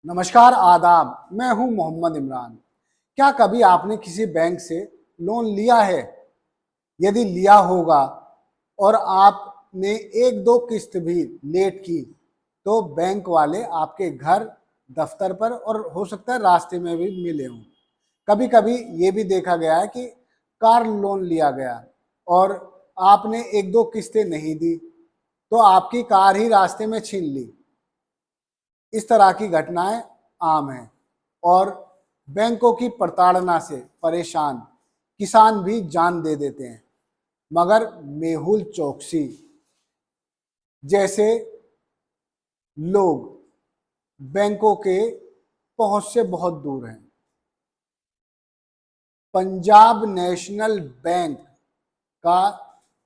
नमस्कार आदाब। मैं हूं मोहम्मद इमरान। क्या कभी आपने किसी बैंक से लोन लिया है? यदि लिया होगा और आपने एक दो किस्त भी लेट की तो बैंक वाले आपके घर, दफ्तर पर और हो सकता है रास्ते में भी मिले हों। कभी कभी ये भी देखा गया है कि कार लोन लिया गया और आपने एक दो किस्तें नहीं दी तो आपकी कार ही रास्ते में छीन ली। इस तरह की घटनाएं आम हैं और बैंकों की प्रताड़ना से परेशान किसान भी जान दे देते हैं। मगर मेहुल चौकसी जैसे लोग बैंकों के पहुंच से बहुत दूर हैं। पंजाब नेशनल बैंक का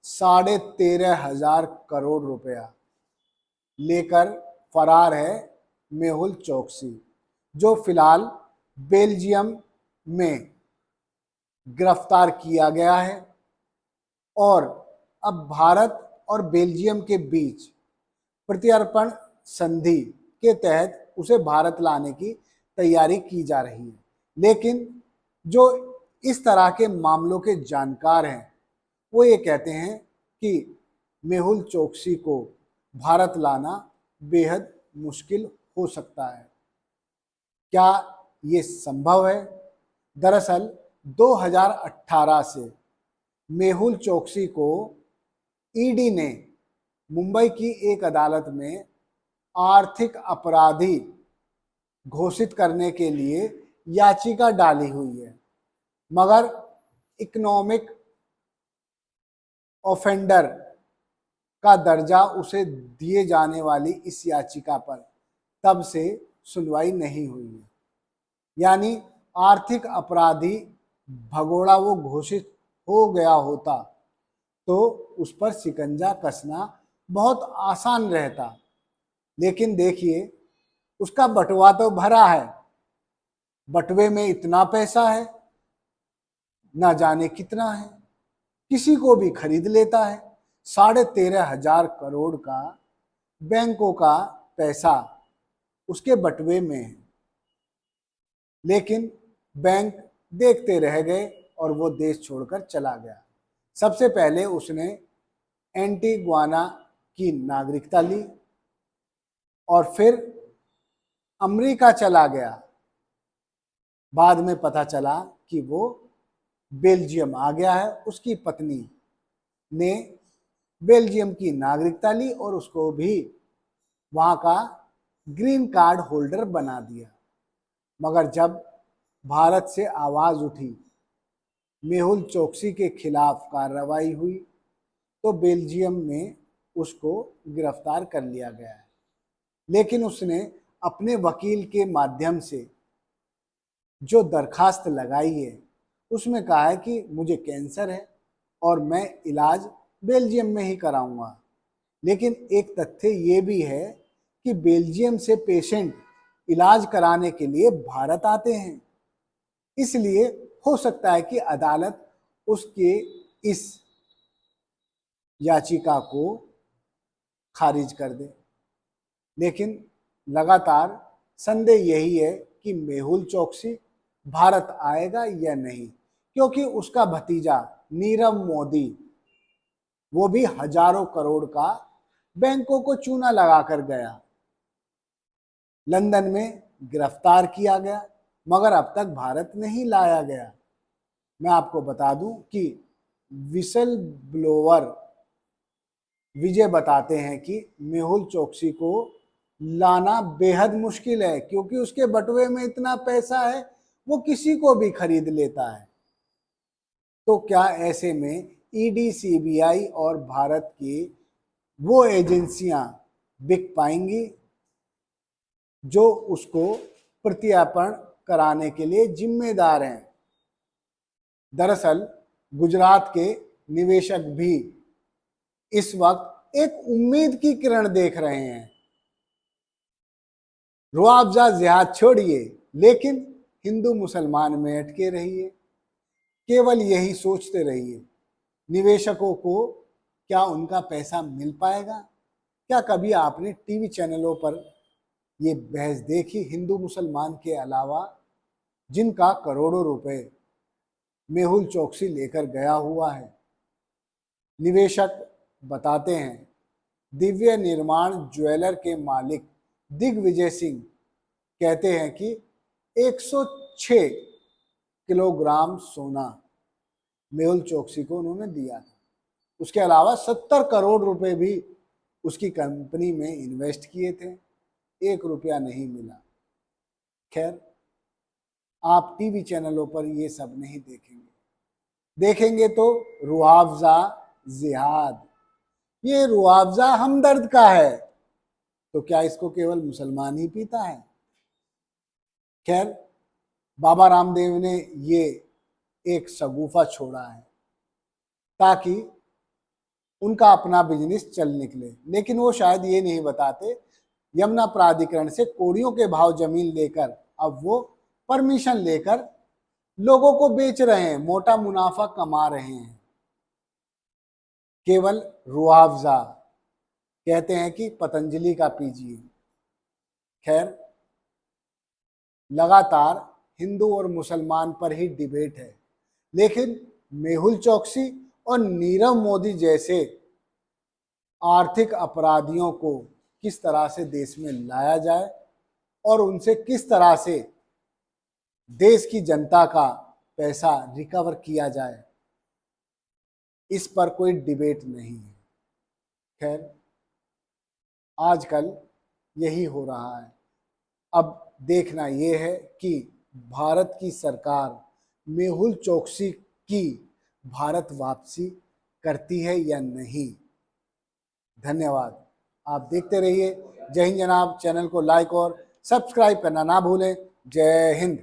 13,500 रुपया लेकर फरार है मेहुल चौकसी, जो फिलहाल बेल्जियम में गिरफ्तार किया गया है और अब भारत और बेल्जियम के बीच प्रत्यर्पण संधि के तहत उसे भारत लाने की तैयारी की जा रही है। लेकिन जो इस तरह के मामलों के जानकार हैं वो ये कहते हैं कि मेहुल चौकसी को भारत लाना बेहद मुश्किल हो सकता है। क्या ये संभव है? दरअसल 2018 से मेहुल चौकसी को ईडी ने मुंबई की एक अदालत में आर्थिक अपराधी घोषित करने के लिए याचिका डाली हुई है। मगर इकोनॉमिक ऑफेंडर का दर्जा उसे दिए जाने वाली इस याचिका पर तब से सुनवाई नहीं हुई है। यानी आर्थिक अपराधी भगोड़ा वो घोषित हो गया होता तो उस पर शिकंजा कसना बहुत आसान रहता। लेकिन देखिए, उसका बटुआ तो भरा है, बटुए में इतना पैसा है, ना जाने कितना है, किसी को भी खरीद लेता है। 13,500 का बैंकों का पैसा उसके बटुए में है। लेकिन बैंक देखते रह गए और वो देश छोड़कर चला गया। सबसे पहले उसने एंटीगुआना की नागरिकता ली और फिर अमेरिका चला गया। बाद में पता चला कि वो बेल्जियम आ गया है। उसकी पत्नी ने बेल्जियम की नागरिकता ली और उसको भी वहाँ का ग्रीन कार्ड होल्डर बना दिया। मगर जब भारत से आवाज़ उठी, मेहुल चौकसी के खिलाफ कार्रवाई हुई तो बेल्जियम में उसको गिरफ्तार कर लिया गया है। लेकिन उसने अपने वकील के माध्यम से जो दरखास्त लगाई है उसमें कहा है कि मुझे कैंसर है और मैं इलाज बेल्जियम में ही कराऊंगा। लेकिन एक तथ्य ये भी है कि बेल्जियम से पेशेंट इलाज कराने के लिए भारत आते हैं। इसलिए हो सकता है कि अदालत उसके इस याचिका को खारिज कर दे। लेकिन लगातार संदेह यही है कि मेहुल चौकसी भारत आएगा या नहीं, क्योंकि उसका भतीजा नीरव मोदी वो भी हजारों करोड़ का बैंकों को चूना लगाकर गया, लंदन में गिरफ्तार किया गया, मगर अब तक भारत नहीं लाया गया। मैं आपको बता दूं कि विसल ब्लोअर विजय बताते हैं कि मेहुल चौकसी को लाना बेहद मुश्किल है, क्योंकि उसके बटुए में इतना पैसा है वो किसी को भी खरीद लेता है। तो क्या ऐसे में ईडी, सीबीआई और भारत की वो एजेंसियां बिक पाएंगी जो उसको प्रत्यर्पण कराने के लिए जिम्मेदार हैं? दरअसल गुजरात के निवेशक भी इस वक्त एक उम्मीद की किरण देख रहे हैं। रुआवजा जिहाद छोड़िए, लेकिन हिंदू मुसलमान में अटके रहिए। केवल यही सोचते रहिए, निवेशकों को क्या उनका पैसा मिल पाएगा? क्या कभी आपने टीवी चैनलों पर ये बहस देखी हिंदू मुसलमान के अलावा जिनका करोड़ों रुपए मेहुल चोकसी लेकर गया हुआ है। निवेशक बताते हैं दिव्य निर्माण ज्वेलर के मालिक दिग्विजय सिंह कहते हैं कि 106 किलोग्राम सोना मेहुल चोकसी को उन्होंने दिया था। उसके अलावा 70 करोड़ रुपए भी उसकी कंपनी में इन्वेस्ट किए थे, 1 रुपया नहीं मिला। खैर, आप टीवी चैनलों पर ये सब नहीं देखेंगे तो रुआवजा जिहाद, ये रुआवजा हमदर्द का है, तो क्या इसको केवल मुसलमान ही पीता है? खैर, बाबा रामदेव ने ये एक शगुफा छोड़ा है ताकि उनका अपना बिजनेस चल निकले, लेकिन वो शायद ये नहीं बताते यमुना प्राधिकरण से कोड़ियों के भाव जमीन लेकर अब वो परमिशन लेकर लोगों को बेच रहे हैं, मोटा मुनाफा कमा रहे हैं। केवल रुआवजा कहते हैं कि पतंजलि का पीजिए। खैर, लगातार हिंदू और मुसलमान पर ही डिबेट है, लेकिन मेहुल चोकसी और नीरव मोदी जैसे आर्थिक अपराधियों को किस तरह से देश में लाया जाए और उनसे किस तरह से देश की जनता का पैसा रिकवर किया जाए, इस पर कोई डिबेट नहीं है। खैर, आजकल यही हो रहा है। अब देखना यह है कि भारत की सरकार मेहुल चोकसी की भारत वापसी करती है या नहीं। धन्यवाद। आप देखते रहिए जय हिंद जनाब। चैनल को लाइक और सब्सक्राइब करना ना भूलें। जय हिंद।